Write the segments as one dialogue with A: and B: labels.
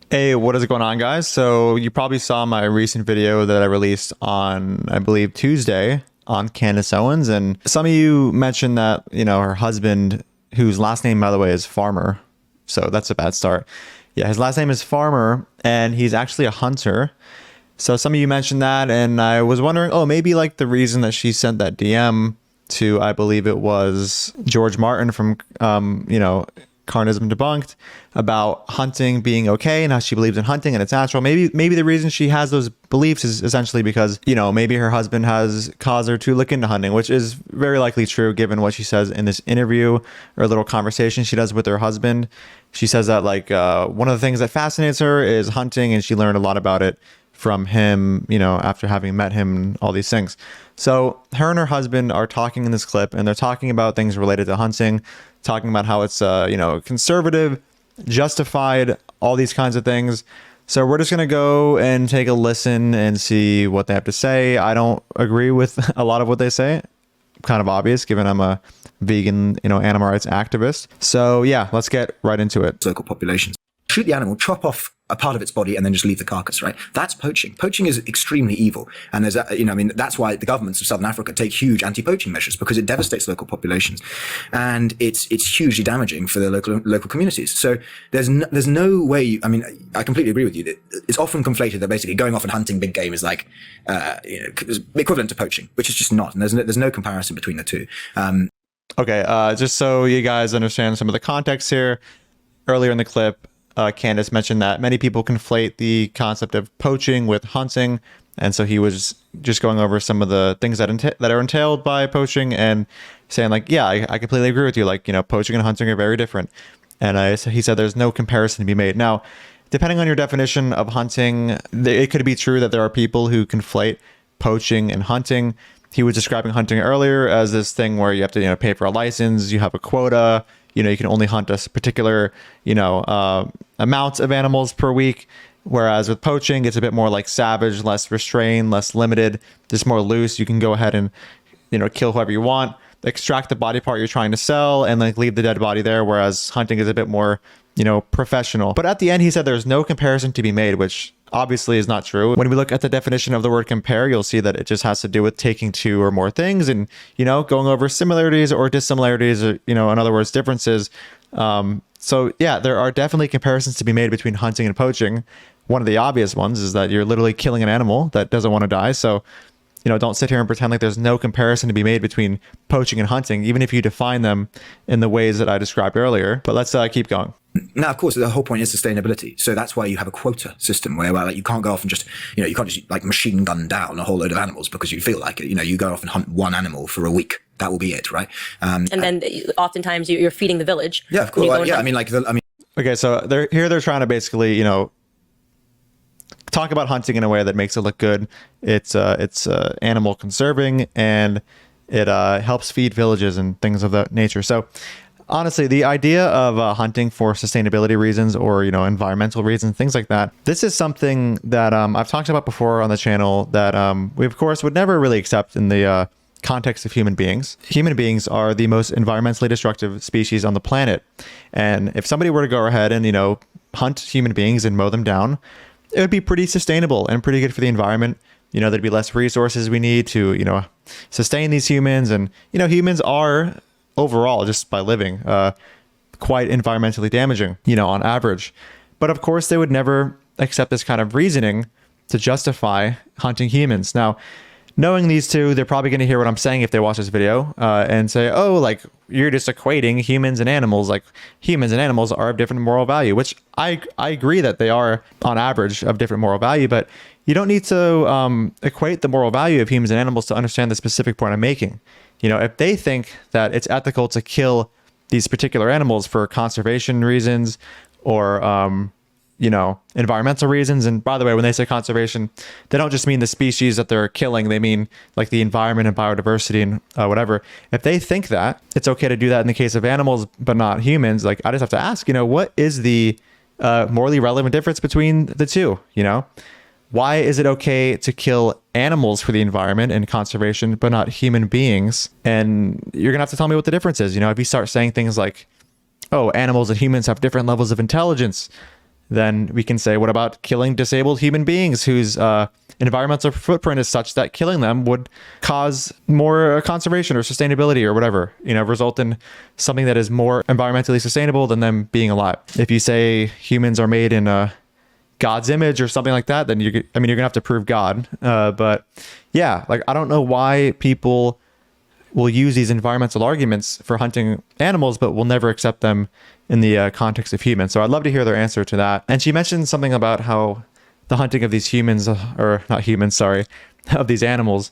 A: Hey, what is going on, guys? So you probably saw my recent video that I released on, I believe, Tuesday on Candace Owens, and some of you mentioned that, her husband, whose last name, by the way, is Farmer, so that's a bad start. Yeah, his last name is Farmer, and he's actually a hunter. So some of you mentioned that, and I was wondering, maybe like the reason that she sent that DM to, I believe it was George Martin from, Carnism Debunked, about hunting being okay and how she believes in hunting and it's natural. Maybe the reason she has those beliefs is essentially because, maybe her husband has caused her to look into hunting, which is very likely true given what she says in this interview or little conversation she does with her husband. She says that one of the things that fascinates her is hunting, and she learned a lot about it from him, after having met him and all these things. So her and her husband are talking in this clip, and they're talking about things related to hunting, talking about how it's, conservative, justified, all these kinds of things. So we're just going to go and take a listen and see what they have to say. I don't agree with a lot of what they say. Kind of obvious given I'm a vegan, animal rights activist. So yeah, let's get right into it.
B: Local populations. Shoot the animal, chop off a part of its body, and then just leave the carcass, right? That's poaching. Poaching is extremely evil. And there's, that's why the governments of Southern Africa take huge anti-poaching measures, because it devastates local populations. And it's hugely damaging for the local communities. So there's no way, I completely agree with you that it's often conflated that basically going off and hunting big game is like, equivalent to poaching, which is just not. And there's no comparison between the two.
A: Okay. Just so you guys understand some of the context here, earlier in the clip, Candace mentioned that many people conflate the concept of poaching with hunting, and so he was just going over some of the things that are entailed by poaching and saying I completely agree with you. Poaching and hunting are very different, and he said there's no comparison to be made. Now, depending on your definition of hunting, it could be true that there are people who conflate poaching and hunting. He was describing hunting earlier as this thing where you have to pay for a license, you have a quota. You can only hunt a particular, amount of animals per week. Whereas with poaching, it's a bit more like savage, less restrained, less limited, just more loose. You can go ahead and, kill whoever you want, extract the body part you're trying to sell, and leave the dead body there. Whereas hunting is a bit more, professional. But at the end, he said there's no comparison to be made, which obviously is not true. When we look at the definition of the word compare, you'll see that it just has to do with taking two or more things and, going over similarities or dissimilarities, or, in other words, differences. So yeah, there are definitely comparisons to be made between hunting and poaching. One of the obvious ones is that you're literally killing an animal that doesn't want to die. So, don't sit here and pretend like there's no comparison to be made between poaching and hunting, even if you define them in the ways that I described earlier. But let's keep going.
B: Now, of course, the whole point is sustainability. So that's why you have a quota system where you can't go off and just, you can't just machine gun down a whole load of animals because you feel like it. You go off and hunt one animal for a week. That will be it, right?
C: And then oftentimes you're feeding the village.
B: Yeah, of course.
A: Okay, so they're trying to basically, talk about hunting in a way that makes it look good. It's animal conserving, and it helps feed villages and things of that nature. So honestly, the idea of hunting for sustainability reasons or, environmental reasons, things like that, this is something that I've talked about before on the channel that we, of course, would never really accept in the context of human beings. Human beings are the most environmentally destructive species on the planet. And if somebody were to go ahead and, hunt human beings and mow them down, it would be pretty sustainable and pretty good for the environment. There'd be less resources we need to, sustain these humans. And, humans are overall, just by living, quite environmentally damaging, on average. But of course, they would never accept this kind of reasoning to justify hunting humans. Now, knowing these two, they're probably going to hear what I'm saying if they watch this video and say, you're just equating humans and animals. Humans and animals are of different moral value, which I agree that they are on average of different moral value, but you don't need to equate the moral value of humans and animals to understand the specific point I'm making. If they think that it's ethical to kill these particular animals for conservation reasons or, environmental reasons. And by the way, when they say conservation, they don't just mean the species that they're killing. They mean the environment and biodiversity and whatever. If they think that it's okay to do that in the case of animals, but not humans, I just have to ask, what is the morally relevant difference between the two? Why is it okay to kill animals for the environment and conservation, but not human beings? And you're going to have to tell me what the difference is. If you start saying things like, animals and humans have different levels of intelligence, then we can say, what about killing disabled human beings whose environmental footprint is such that killing them would cause more conservation or sustainability or whatever, result in something that is more environmentally sustainable than them being alive. If you say humans are made in God's image or something like that, then you're gonna have to prove God. But yeah, like, I don't know why people will use these environmental arguments for hunting animals, but will never accept them in the context of humans. So I'd love to hear their answer to that. And she mentioned something about how the hunting of these humans, or not humans, sorry, of these animals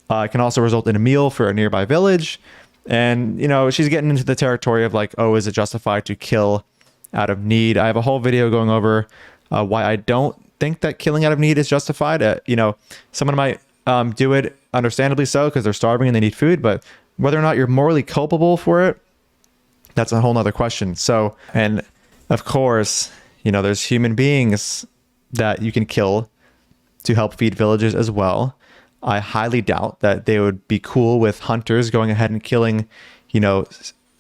A: can also result in a meal for a nearby village. And, she's getting into the territory of like, oh, is it justified to kill out of need? I have a whole video going over why I don't think that killing out of need is justified. Someone might do it understandably so because they're starving and they need food, but whether or not you're morally culpable for it, that's a whole nother question. So, and of course, there's human beings that you can kill to help feed villages as well. I highly doubt that they would be cool with hunters going ahead and killing,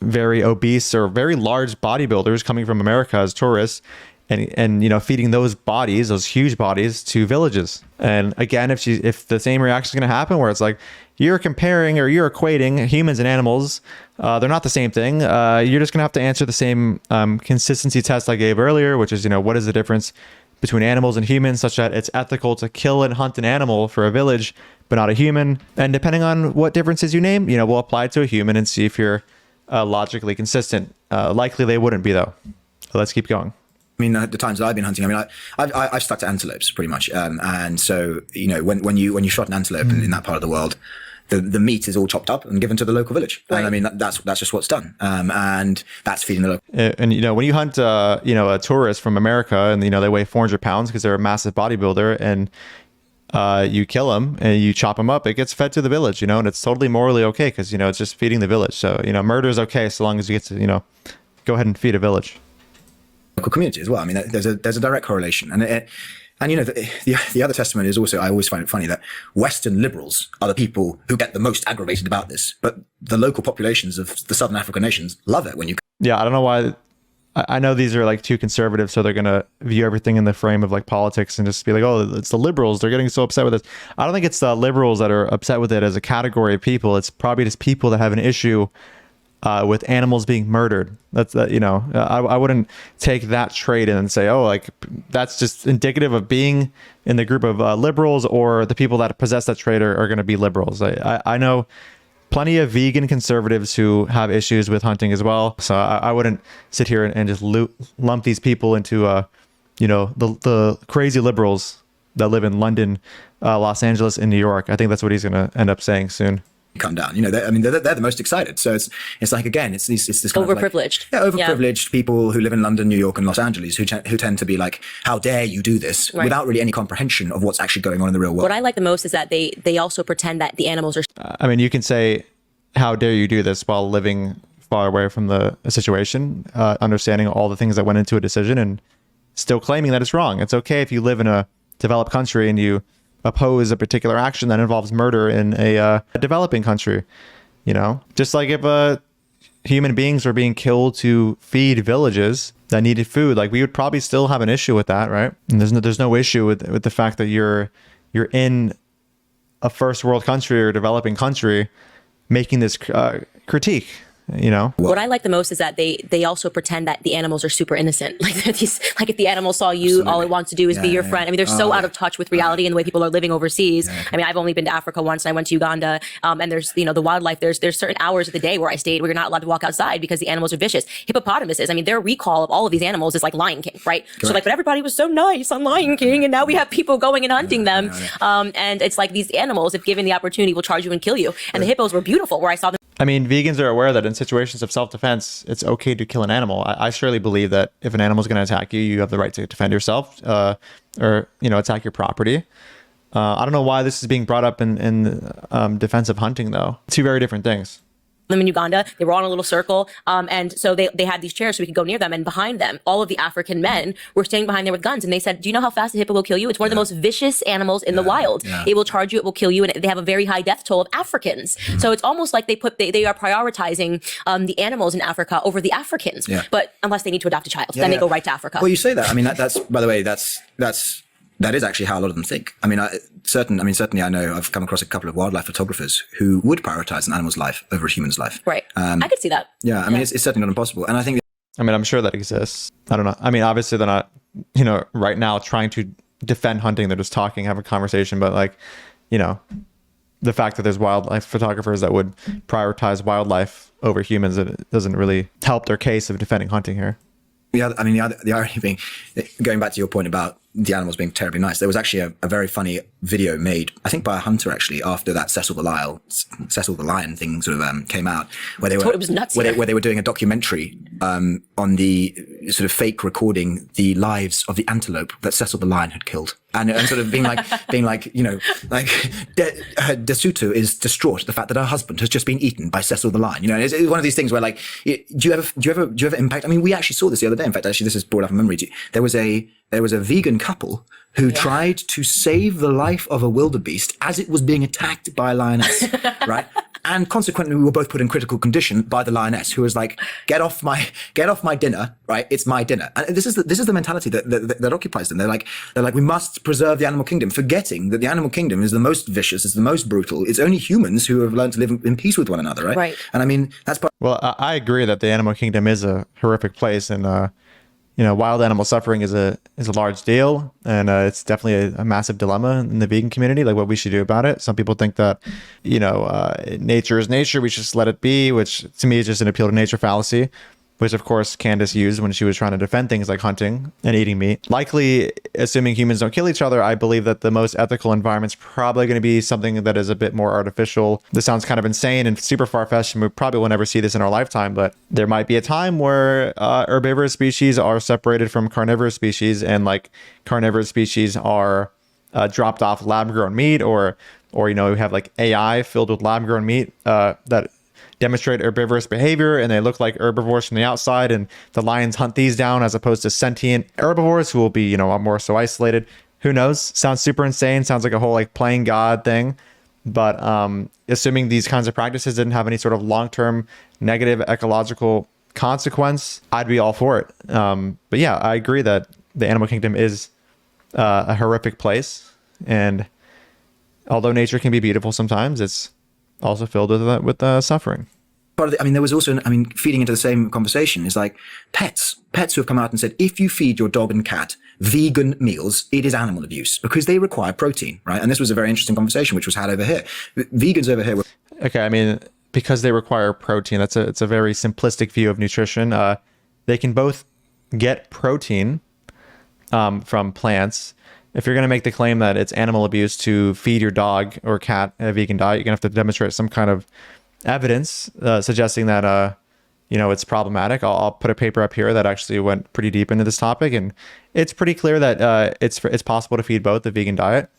A: very obese or very large bodybuilders coming from America as tourists and feeding those huge bodies to villages. And again, if the same reaction is going to happen where it's like, you're comparing or you're equating humans and animals, they're not the same thing. You're just going to have to answer the same consistency test I gave earlier, which is, what is the difference between animals and humans, such that it's ethical to kill and hunt an animal for a village, but not a human. And depending on what differences you name, we'll apply it to a human and see if you're logically consistent. Likely they wouldn't be, though. So let's keep going.
B: I mean, the times that I've been hunting, I've stuck to antelopes pretty much. And so, when you shot an antelope in that part of the world, the meat is all chopped up and given to the local village. Right. And that's just what's done. And that's feeding the local.
A: And, when you hunt, a tourist from America and, they weigh 400 pounds because they're a massive bodybuilder and you kill them and you chop them up, it gets fed to the village, and it's totally morally okay because, it's just feeding the village. So, murder is okay so long as you get to, go ahead and feed a village.
B: Local community as well. I mean, there's a direct correlation, and the other testament is also, I always find it funny that Western liberals are the people who get the most aggravated about this, but the local populations of the Southern African nations love it when you.
A: Yeah, I don't know why. I know these are like too conservative, so they're gonna view everything in the frame of like politics and just be like, oh, it's the liberals. They're getting so upset with this. I don't think it's the liberals that are upset with it as a category of people. It's probably just people that have an issue with animals being murdered. That's I wouldn't take that trait and say, oh, like that's just indicative of being in the group of liberals, or the people that possess that trait are going to be liberals. I know plenty of vegan conservatives who have issues with hunting as well. So I wouldn't sit here and just lump these people into, the crazy liberals that live in London, Los Angeles, and New York. I think that's what he's going to end up saying soon.
B: Come down, they're the most excited. So it's like, again, it's this kind
C: overprivileged.
B: of like, overprivileged people who live in London, New York, and Los Angeles who tend to be like, how dare you do this, right, without really any comprehension of what's actually going on in the real world.
C: What I like the most is that they also pretend that the animals are.
A: You can say, how dare you do this while living far away from the situation, understanding all the things that went into a decision and still claiming that it's wrong. It's okay if you live in a developed country and you oppose a particular action that involves murder in a developing country. Just like if human beings were being killed to feed villages that needed food, like we would probably still have an issue with that, right? And there's no issue with the fact that you're in a first world country or developing country making this critique.
C: What I like the most is that they also pretend that the animals are super innocent. Like if the animal saw you, absolutely, all it wants to do is be your friend. They're so out of touch with reality and the way people are living overseas. Yeah. I've only been to Africa once, and I went to Uganda. And there's, the wildlife. There's certain hours of the day where I stayed where you're not allowed to walk outside because the animals are vicious. Hippopotamuses. Their recall of all of these animals is like Lion King, right? Correct. So but everybody was so nice on Lion King, and now we have people going and hunting them. And it's like these animals, if given the opportunity, will charge you and kill you. And the hippos were beautiful where I saw them. Vegans are aware that in situations of self-defense, it's okay to kill an animal. I surely believe that if an animal is going to attack you, you have the right to defend yourself, or attack your property. I don't know why this is being brought up in defense of hunting, though. Two very different things. in Uganda. They were on a little circle. And so they had these chairs so we could go near them. And behind them, all of the African men were standing behind there with guns. And they said, do you know how fast a hippo will kill you? It's one of the most vicious animals in the wild. It will charge you, it will kill you. And they have a very high death toll of Africans. So it's almost like they are prioritizing the animals in Africa over the Africans. But unless they need to adopt a child, then they go right to Africa.
B: Well, you say that. I mean, that's, by the way, that is actually how a lot of them think. I mean, certainly I know I've come across a couple of wildlife photographers who would prioritize an animal's life over a human's life.
C: Right. I could see that.
B: Yeah. I mean, it's certainly not impossible. And I think,
A: I'm sure that exists. I don't know. I mean, obviously they're not, right now trying to defend hunting. They're just talking, have a conversation. But like, the fact that there's wildlife photographers that would prioritize wildlife over humans, it doesn't really help their case of defending hunting here.
B: The irony being, going back to your point about the animals being terribly nice, there was actually a very funny video made, I think by a hunter actually, after that Cecil the Lion thing sort of came out, where they were
C: it was nuts
B: where they were doing a documentary on the sort of fake recording the lives of the antelope that Cecil the Lion had killed, and sort of being like Desuto is distraught at the fact that her husband has just been eaten by Cecil the Lion. It's one of these things where like, do you ever impact? I mean, we actually saw this the other day. In fact, actually, this is brought up in memory. There was a vegan couple who tried to save the life of a wildebeest as it was being attacked by a lioness, right? And consequently, we were both put in critical condition by the lioness, who was like, "Get off my dinner, right? It's my dinner." And this is the mentality that occupies them. They're like, we must preserve the animal kingdom, forgetting that the animal kingdom is the most vicious, is the most brutal. It's only humans who have learned to live in peace with one another, right?
C: Right.
B: And I mean, that's part.
A: Well, I agree that the animal kingdom is a horrific place, and wild animal suffering is a large deal, and it's definitely a massive dilemma in the vegan community, like what we should do about it. Some people think that, nature is nature, we should just let it be, which to me is just an appeal to nature fallacy, which of course Candace used when she was trying to defend things like hunting and eating meat. Likely, assuming humans don't kill each other, I believe that the most ethical environment's probably going to be something that is a bit more artificial. This sounds kind of insane and super far-fetched, and we probably will never see this in our lifetime, but there might be a time where herbivorous species are separated from carnivorous species, and like carnivorous species are dropped off lab-grown meat, or we have like AI filled with lab-grown meat that demonstrate herbivorous behavior, and they look like herbivores from the outside, and the lions hunt these down as opposed to sentient herbivores who will be more so isolated. Who knows? Sounds super insane. Sounds like a whole like playing God thing. But assuming these kinds of practices didn't have any sort of long-term negative ecological consequence, I'd be all for it. But yeah, I agree that the animal kingdom is a horrific place, and although nature can be beautiful sometimes, it's also filled with suffering.
B: There was also, feeding into the same conversation is like pets who have come out and said, if you feed your dog and cat vegan meals, it is animal abuse because they require protein, right? And this was a very interesting conversation, which was had over here. Vegans over here were...
A: Okay, because they require protein, it's a very simplistic view of nutrition. They can both get protein from plants. If you're going to make the claim that it's animal abuse to feed your dog or cat a vegan diet, you're going to have to demonstrate some kind of evidence suggesting that, it's problematic. I'll put a paper up here that actually went pretty deep into this topic, and it's pretty clear that it's possible to feed both the vegan diet.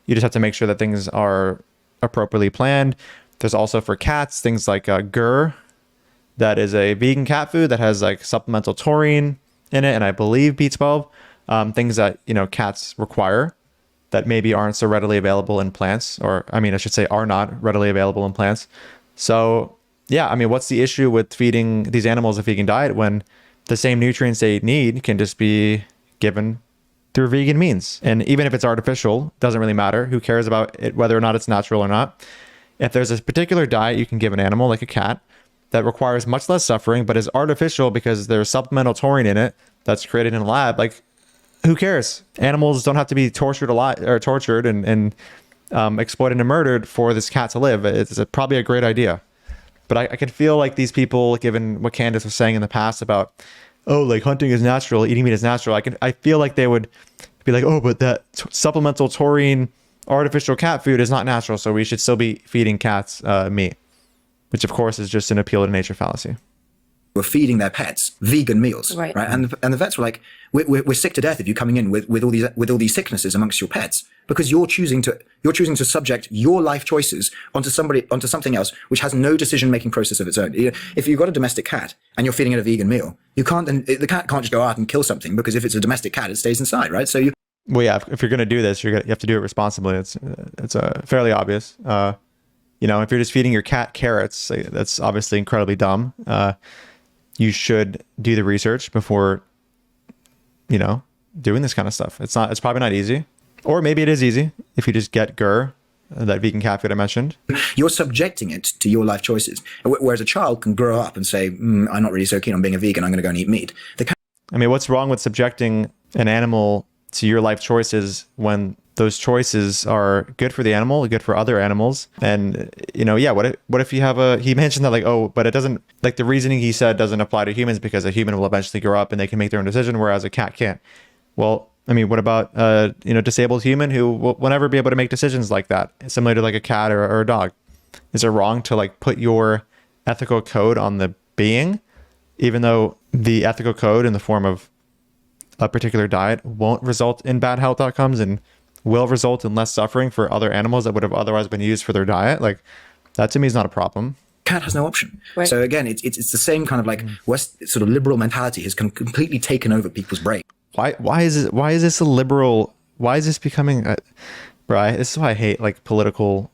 A: You just have to make sure that things are appropriately planned. There's also for cats things like Gur, that is a vegan cat food that has like supplemental taurine in it, and I believe B12. Things that, cats require that maybe aren't so readily available in plants, or I should say are not readily available in plants. So yeah, what's the issue with feeding these animals a vegan diet when the same nutrients they need can just be given through vegan means? And even if it's artificial, doesn't really matter. Who cares about it, whether or not it's natural or not? If there's a particular diet you can give an animal like a cat that requires much less suffering, but is artificial because there's supplemental taurine in it that's created in a lab, like, who cares? Animals don't have to be tortured and exploited and murdered for this cat to live. It's probably a great idea. But I can feel like these people, given what Candace was saying in the past about, hunting is natural, eating meat is natural, I feel like they would be like, but that supplemental taurine artificial cat food is not natural, so we should still be feeding cats meat, which of course is just an appeal to nature fallacy.
B: were feeding their pets vegan meals,
C: Right.
B: And the vets were like, we're sick to death of you coming in with all these sicknesses amongst your pets, because you're choosing to subject your life choices onto something else which has no decision making process of its own. If you've got a domestic cat and you're feeding it a vegan meal, the cat can't just go out and kill something, because if it's a domestic cat, it stays inside, right? So
A: Well, yeah, if you're going to do this, you have to do it responsibly. It's fairly obvious. You know, if you're just feeding your cat carrots, that's obviously incredibly dumb. You should do the research before, you know, doing this kind of stuff. It's probably not easy, or maybe it is easy if you just get Gur, that vegan cat food I mentioned.
B: you're subjecting it to your life choices. Whereas a child can grow up and say, I'm not really so keen on being a vegan, I'm going to go and eat meat.
A: I mean, what's wrong with subjecting an animal to your life choices when those choices are good for the animal, good for other animals? And, you know, yeah, what if you have he mentioned that, like, oh, but it doesn't, like, the reasoning he said doesn't apply to humans because a human will eventually grow up and they can make their own decision, whereas a cat can't. Well, I mean, what about, you know, disabled human who will never be able to make decisions like that, similar to like a cat or a dog? Is it wrong to like put your ethical code on the being, even though the ethical code in the form of a particular diet won't result in bad health outcomes and will result in less suffering for other animals that would have otherwise been used for their diet? Like, that to me is not a problem.
B: Cat has no option.
C: Right.
B: So again, it's the same kind of like West sort of liberal mentality has completely taken over people's brain.
A: Why is this a liberal? Why is this becoming right? This is why I hate like political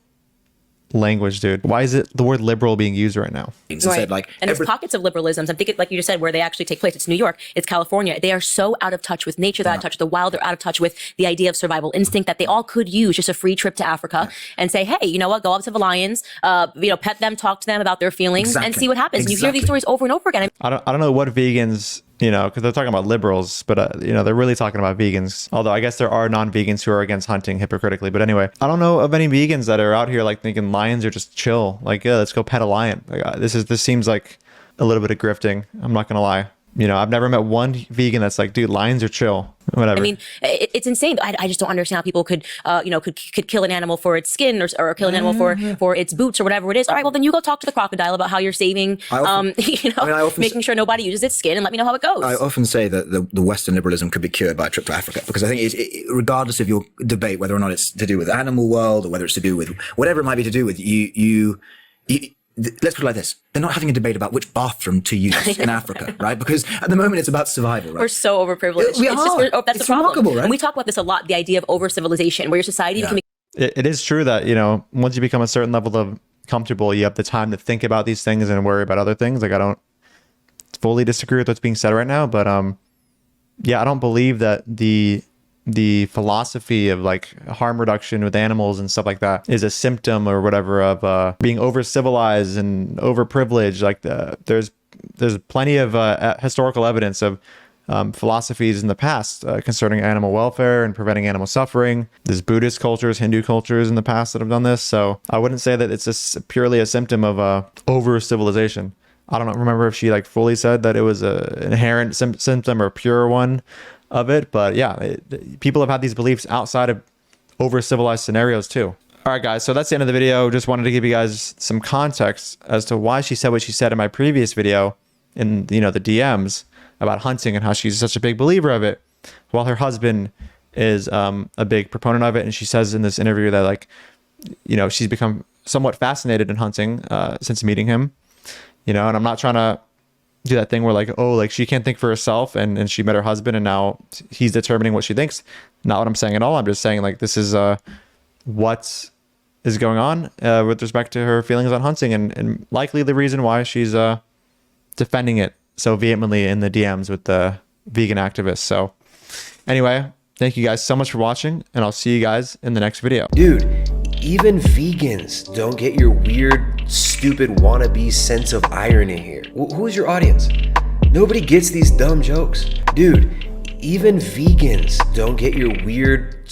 A: language, dude. Why is it the word liberal being used right now?
B: And said, like,
C: and there's pockets of liberalisms. I'm thinking, like you just said, where they actually take place. It's New York, it's California. They are so out of touch with nature, they're out of touch with the wild, they're out of touch with the idea of survival instinct, that they all could use just a free trip to Africa and say, hey, you know what, go up to the lions, you know, pet them, talk to them about their feelings and see what happens. And you hear these stories over and over again.
A: I don't know what vegans, you know, because they're talking about liberals, but you know, they're really talking about vegans. Although I guess there are non-vegans who are against hunting hypocritically. But anyway, I don't know of any vegans that are out here like thinking lions are just chill. Like, yeah, let's go pet a lion. Like, this seems like a little bit of grifting. I'm not gonna lie. You know, I've never met one vegan that's like, dude, lions are chill. Whatever.
C: I mean, it's insane. I just don't understand how people could, you know, could kill an animal for its skin or kill an animal for its boots or whatever it is. All right, well then you go talk to the crocodile about how you're saving, you know, making sure nobody uses its skin, and let me know how it goes.
B: I often say that the Western liberalism could be cured by a trip to Africa, because I think regardless of your debate, whether or not it's to do with the animal world or whether it's to do with whatever it might be to do with you let's put it like this. They're not having a debate about which bathroom to use in Africa, right? Because at the moment it's about survival, right?
C: We're so overprivileged.
B: We are.
C: That's
B: It's
C: the problem.
B: remarkable, right?
C: And we talk about this a lot, the idea of over-civilization, where your society can be
A: it is true that, you know, once you become a certain level of comfortable, you have the time to think about these things and worry about other things. Like, I don't fully disagree with what's being said right now, but yeah, I don't believe that the philosophy of like harm reduction with animals and stuff like that is a symptom or whatever of being over civilized and over privileged. Like, there's plenty of historical evidence of philosophies in the past concerning animal welfare and preventing animal suffering. There's Buddhist cultures, Hindu cultures in the past that have done this. So I wouldn't say that it's just purely a symptom of over civilization. I don't remember if she like fully said that it was an inherent symptom or pure one of it, but yeah, people have had these beliefs outside of over civilized scenarios too. All right, guys, so that's the end of the video. Just wanted to give you guys some context as to why she said what she said in my previous video in, you know, the DMs about hunting and how she's such a big believer of it, while her husband is a big proponent of it. And she says in this interview that, like, you know, she's become somewhat fascinated in hunting since meeting him, you know, and I'm not trying to do that thing where like, oh, like she can't think for herself and she met her husband and now he's determining what she thinks. Not what I'm saying at all. I'm just saying, like, this is what is going on with respect to her feelings on hunting and likely the reason why she's defending it so vehemently in the DMs with the vegan activists. So anyway, thank you guys so much for watching, and I'll see you guys in the next video.
D: Dude, even vegans don't get your weird, stupid wannabe sense of irony here. Who is your audience? Nobody gets these dumb jokes. Dude, even vegans don't get your weird,